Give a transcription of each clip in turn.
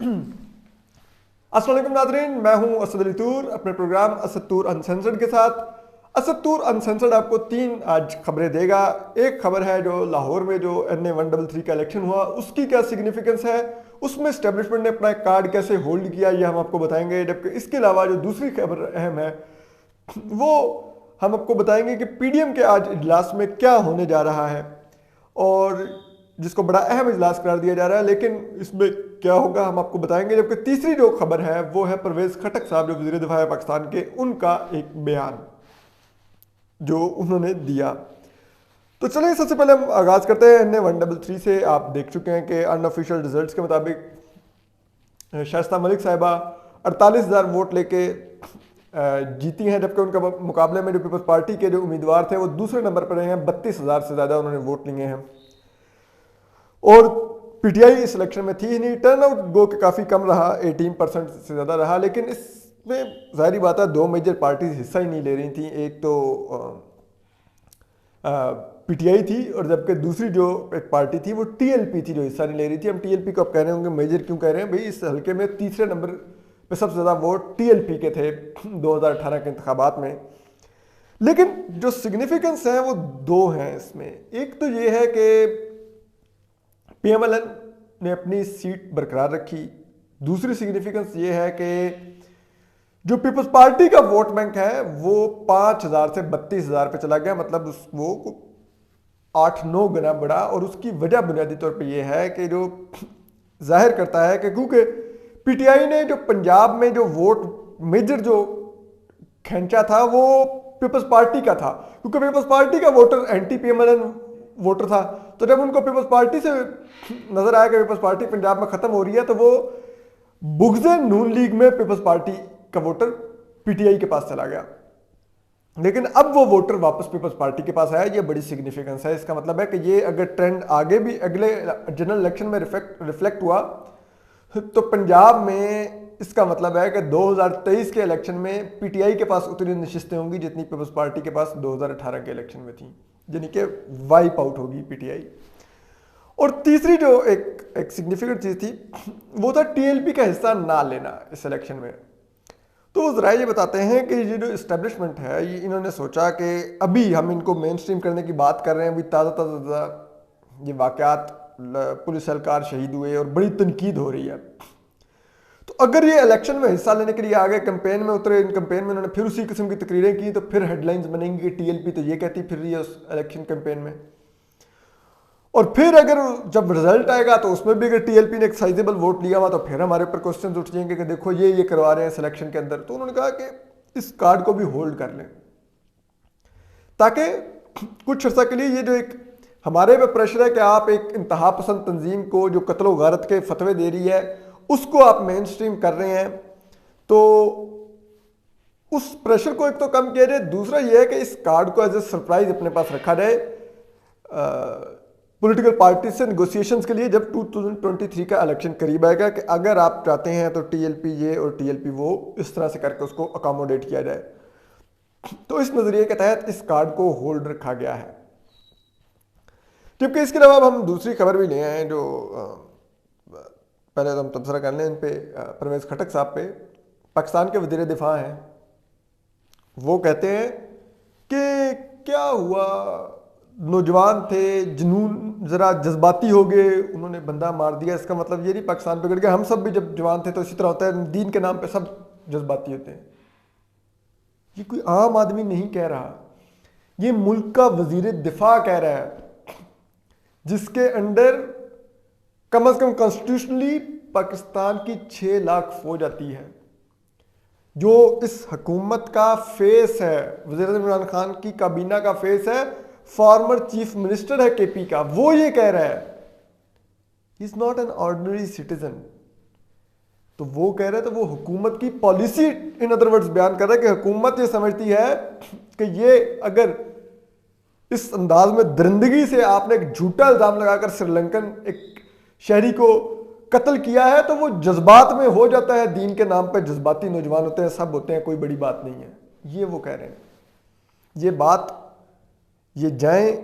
अस्सलाम वालेकुम नाज़रीन, मैं हूं असद अली तूर अपने प्रोग्राम असद तूर अनसेंसर्ड के साथ। असद तूर अनसेंसर्ड आपको 3 आज खबरें देगा। एक खबर है जो लाहौर में जो NA-133 का इलेक्शन हुआ उसकी क्या सिग्निफिकेंस है, उसमें एस्टेब्लिशमेंट ने अपना कार्ड कैसे होल्ड किया ये हम आपको बताएंगे। जबकि इसके अलावा जो दूसरी खबर अहम है वो हम आपको बताएंगे कि PDM के आज इजलास में क्या होने जा रहा है और जिसको बड़ा अहम इजलास करार दिया जा रहा है, लेकिन इसमें क्या होगा हम आपको बताएंगे। जबकि तीसरी जो खबर है वो है परवेज खटक साहब जो वज़ीर दिफा पाकिस्तान के, उनका एक बयान जो उन्होंने दिया। तो चलिए सबसे पहले हम आगाज करते हैं NA-133 से। आप देख चुके हैं कि अनऑफिशियल रिजल्ट्स के मुताबिक शाइस्ता मलिक साहिबा 48,000 वोट लेके जीती हैं, जबकि उनका मुकाबले में जो पीपल्स पार्टी के जो उम्मीदवार थे वो दूसरे नंबर पर रहे हैं। 32,000 से ज़्यादा उन्होंने वोट लिए हैं और PTI इस इलेक्शन में थी ही नहीं। टर्नआउट गो के काफ़ी कम रहा, 18% से ज़्यादा रहा, लेकिन इसमें ज़ाहिर बात है 2 मेजर पार्टीज हिस्सा ही नहीं ले रही थी। एक तो PTI थी और जबकि दूसरी जो एक पार्टी थी वो TLP थी जो हिस्सा नहीं ले रही थी। हम TLP को आप कह रहे होंगे मेजर क्यों कह रहे हैं भाई, इस हल्के में तीसरे नंबर पे सबसे ज़्यादा वोट TLP के थे 2018 के इंतखाबात में। लेकिन जो सिग्निफिकेंस है वो 2 हैं इसमें। एक तो ये है कि PMLN ने अपनी सीट बरकरार रखी। दूसरी सिग्निफिकेंस ये है कि जो पीपल्स पार्टी का वोट बैंक है वो 5,000 से 32,000 पे चला गया, मतलब वो 8-9 गुना बढ़ा। और उसकी वजह बुनियादी तौर पे ये है कि जो जाहिर करता है कि क्योंकि PTI ने जो पंजाब में जो वोट मेजर जो खींचा था वो पीपल्स पार्टी का था, क्योंकि पीपल्स पार्टी का वोटर एंटी PMLN वोटर था। तो जब उनको पीपल्स पार्टी से नजर आया कि पीपल्स पार्टी पंजाब में खत्म हो रही है तो वो बुग़्ज़ नून लीग में पीपल्स पार्टी का वोटर PTI के पास चला गया। लेकिन अब वो वोटर वापस पीपल्स पार्टी के पास आया, ये बड़ी सिग्निफिकेंस है। इसका मतलब है कि ये अगर ट्रेंड आगे भी अगले जनरल इलेक्शन में रिफ्लेक्ट हुआ तो पंजाब में इसका मतलब है कि 2023 के इलेक्शन में PTI के पास उतनी नशिस्तें होंगी जितनी पीपल्स पार्टी के पास 2018 के इलेक्शन में थी, यानी कि वाइप आउट होगी PTI। और तीसरी जो एक सिग्निफिकेंट चीज़ थी वो था TLP का हिस्सा ना लेना इस इलेक्शन में। तो वो ज़रा ये बताते हैं कि ये जो इस्टेब्लिशमेंट है ये इन्होंने सोचा कि अभी हम इनको मेन स्ट्रीम करने की बात कर रहे हैं, अभी ताज़ा ये वाक़यात पुलिस एहलकार शहीद हुए और बड़ी तनकीद हो रही है। तो अगर ये इलेक्शन में हिस्सा लेने के लिए आगे कैंपेन में उतरे, इन कैंपेन में उन्होंने फिर उसी किस्म की तकरीरें की, तो फिर हेडलाइंस बनेंगी कि TLP तो ये कहती फिर रही है उस इलेक्शन कैंपेन में। और फिर अगर जब रिजल्ट आएगा तो उसमें भी अगर TLP ने एक साइजेबल वोट लिया हुआ तो फिर हमारे ऊपर क्वेश्चन उठ जाएंगे कि देखो ये करवा रहे हैं सिलेक्शन के अंदर। तो उन्होंने कहा कि इस कार्ड को भी होल्ड कर लें ताकि कुछ अर्सा के लिए ये जो एक हमारे पे प्रेशर है कि आप एक इंतहा पसंद तंजीम को जो कत्ल व गारत के फतवे दे रही है उसको आप मेन स्ट्रीम कर रहे हैं, तो उस प्रेशर को एक तो कम किया जाए। दूसरा यह है कि इस कार्ड को एज ए सरप्राइज अपने पास रखा जाए पॉलिटिकल पार्टी से नेगोशिएशंस के लिए जब 2023 का इलेक्शन करीब आएगा, कि अगर आप चाहते हैं तो TLP ये और TLP वो इस तरह से करके उसको अकोमोडेट किया जाए। तो इस नज़रिए के तहत इस कार्ड को होल्ड रखा गया है। जबकि इसके अलावा अब हम दूसरी खबर भी ले आए हैं जो पहले तो हम तबसरा कर लें इन पे। परवेज खटक साहब पे, पाकिस्तान के वज़ीर दिफा हैं, वो कहते हैं कि क्या हुआ, नौजवान थे, जुनून ज़रा जज्बाती हो गए, उन्होंने बंदा मार दिया। इसका मतलब ये नहीं पाकिस्तान बिगड़ गया, हम सब भी जब जवान थे तो इसी तरह होता है, दीन के नाम पे सब जज्बाती होते हैं। ये कोई आम आदमी नहीं कह रहा, ये मुल्क का वज़ीर दिफा कह रहा है जिसके अंडर कम से कम कॉन्स्टिट्यूशनली पाकिस्तान की 6 लाख फौज आती है, जो इस हुकूमत का फेस है, वज़ीर इमरान खान की काबीना का फेस है, फॉर्मर चीफ मिनिस्टर है KP का, वो ये कह रहा है he is not an ordinary citizen. तो वो कह रहा है, तो वो हुकूमत की पॉलिसी इन अदर वर्ड्स बयान कर रहा है कि हुकूमत ये समझती है कि ये अगर इस अंदाज में दरिंदगी से आपने एक झूठा इल्जाम लगाकर श्रीलंकन एक शहरी को कत्ल किया है तो वो जज्बात में हो जाता है, दीन के नाम पर जज्बाती नौजवान होते हैं, सब होते हैं, कोई बड़ी बात नहीं है। ये वो कह रहे हैं। ये बात ये जाएं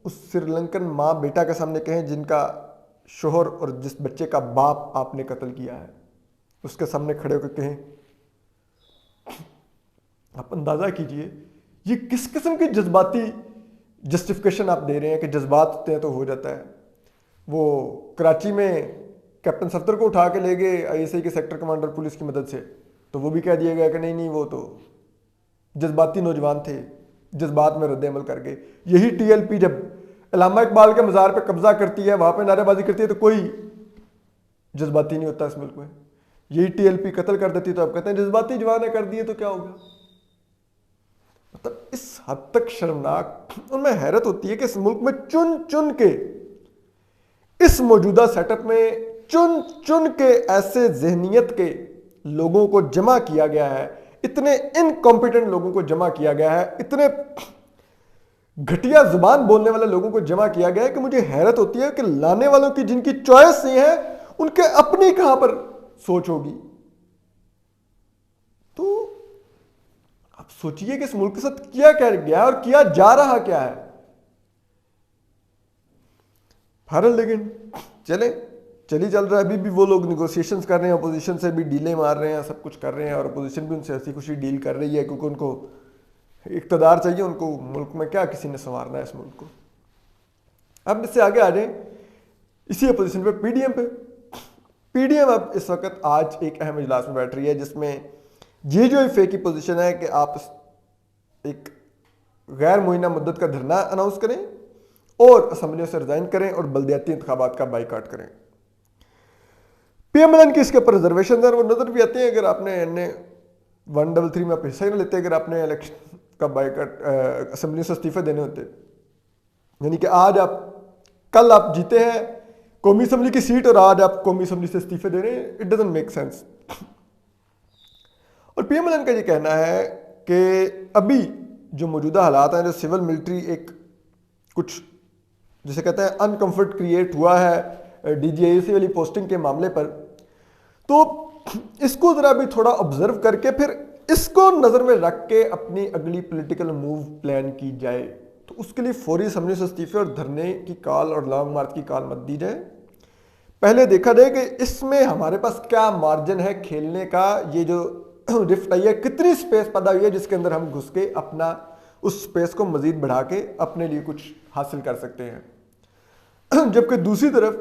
उस श्रीलंकन माँ बेटा के सामने कहें जिनका शोहर और जिस बच्चे का बाप आपने कत्ल किया है। उसके सामने खड़े होकर कहें, आप अंदाजा कीजिए ये किस किस्म की जज्बाती जस्टिफिकेशन आप दे रहे हैं कि जज्बात होते हैं तो हो जाता है। वो कराची में कैप्टन सफ्दर को उठा के ले गए आईएसआई के सेक्टर कमांडर पुलिस की मदद से, तो वो भी कह दिया गया कि नहीं नहीं वो तो जज्बाती नौजवान थे, जज्बात में रद्द अमल कर गए। यही टीएलपी जब अल्लामा इकबाल के मज़ार पे कब्जा करती है, वहां पे नारेबाजी करती है, तो कोई जज्बाती नहीं होता इस मुल्क में। यही टीएलपी कत्ल कर देती तो आप कहते हैं जज्बाती जवान ने कर दिए तो क्या होगा। मतलब इस हद तक शर्मनाक। उनमें हैरत होती है कि इस मुल्क में चुन चुन के, इस मौजूदा सेटअप में चुन चुन के ऐसे जहनियत के लोगों को जमा किया गया है, इतने इनकॉम्पिटेंट लोगों को जमा किया गया है, इतने घटिया जुबान बोलने वाले लोगों को जमा किया गया है कि मुझे हैरत होती है कि लाने वालों की जिनकी चॉइस नहीं है उनके अपनी कहां पर सोच होगी। तो आप सोचिए कि इस मुल्क के साथ किया क्या गया और किया जा रहा क्या है। भारत लेकिन चली चल रहा है। अभी भी वो लोग निगोशिएशंस कर रहे हैं, अपोजिशन से भी डीले मार रहे हैं, सब कुछ कर रहे हैं, और अपोजिशन भी उनसे हंसी खुशी डील कर रही है क्योंकि उनको इक़्तिदार चाहिए, उनको मुल्क में क्या किसी ने संवारना है इस मुल्क को। अब इससे आगे आ जाए इसी अपोजिशन पे, पीडीएम पे। पीडीएम अब इस वक्त आज एक अहम इजलास में बैठ रही है जिसमें ये जो फे की पोजीशन है कि आप एक गैर मुइना मुद्दत का धरना अनाउंस करें और असम्बलियों से रिजाइन करें और बल्दियाती इंतखाबात का बाइकाट करें। पीएमएलएन की इसके ऊपर रिजर्वेशन है, वो नजर भी आते हैं। अगर आपने 133 में आप हिस्सा ही नहीं लेते, अगर आपने इलेक्शन का बाइकाट असम्बलियों से इस्तीफे देने होते, यानी कि आज आप कल आप जीते हैं कौमी असम्बली की सीट और आज आप कौमी असम्बली से इस्तीफे दे रहे हैं, इट डजंट मेक सेंस। और पीएमएलएन का ये कहना है कि अभी जो मौजूदा हालात हैं, जो सिविल मिलिट्री एक कुछ जिसे कहते हैं अनकंफर्ट क्रिएट हुआ है डीजीआईसी वाली पोस्टिंग के मामले पर, तो इसको जरा भी थोड़ा ऑब्जर्व करके फिर इसको नजर में रख के अपनी अगली पॉलिटिकल मूव प्लान की जाए। तो उसके लिए फौरी असम्बली से इस्तीफे और धरने की कॉल और लॉन्ग मार्च की कॉल मत दी जाए। पहले देखा जाए कि इसमें हमारे पास क्या मार्जिन है खेलने का। ये जो रिफ्ट आई है, कितनी स्पेस पैदा हुई है जिसके अंदर हम घुस के अपना उस स्पेस को मजीद बढ़ा के अपने लिए कुछ हासिल कर सकते हैं। जबकि दूसरी तरफ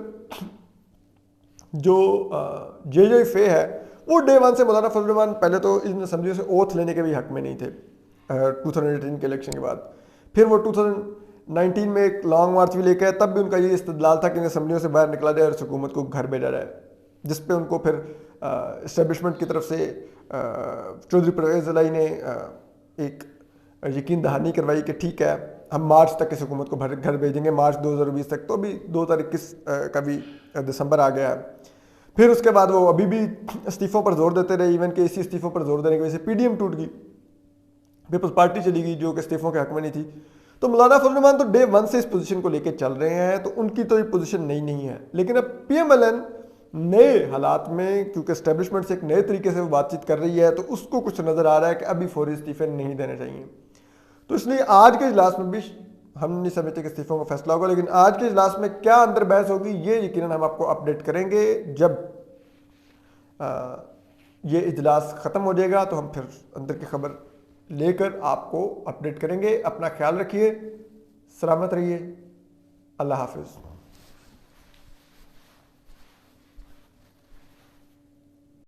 जो जे फे है वो डे वन से मौलाना फजल रहमान पहले तो इन असम्बलियों से ओथ लेने के भी हक में नहीं थे 2018 के इलेक्शन के बाद। फिर वो 2019 में एक लॉन्ग मार्च भी लेके आए, तब भी उनका ये इस्तदलाल था कि इन असम्बलियों से बाहर निकला जाए और हुकूमत को घर भेजा जाए, जिस पे उनको फिर इस्टेब्लिशमेंट की तरफ से चौधरी परवेज़ इलाही ने एक यकीन दहानी करवाई कि ठीक है हम मार्च तक इस हुकूमत को घर भेजेंगे, मार्च 2020 तक। तो अभी 2021 का भी दिसंबर आ गया है। फिर उसके बाद वो अभी भी इस्तीफ़ों पर जोर देते रहे, इवन के इसी इस्तीफ़ों पर जोर देने की वजह से पीडीएम टूट गई, पीपल्स पार्टी चली गई जो कि इस्तीफ़ों के हक में नहीं थी। तो मौलाना फजल रहमान तो डे वन से इस पोजीशन को लेकर चल रहे हैं, तो उनकी तो ये पोजीशन नहीं है। लेकिन अब पीएमएलएन नए हालात में, क्योंकि एस्टेब्लिशमेंट से एक नए तरीके से वो बातचीत कर रही है, तो उसको कुछ नज़र आ रहा है कि अभी फौरी इस्तीफे नहीं देने चाहिए। तो इसलिए आज के इजलास में भी हम नहीं समझते कि इस्तीफों का फैसला होगा, लेकिन आज के इजलास में क्या अंदर बहस होगी ये यकीनन हम आपको अपडेट करेंगे। जब ये इजलास ख़त्म हो जाएगा तो हम फिर अंदर की खबर लेकर आपको अपडेट करेंगे। अपना ख्याल रखिए, सलामत रहिए, अल्लाह हाफिज़।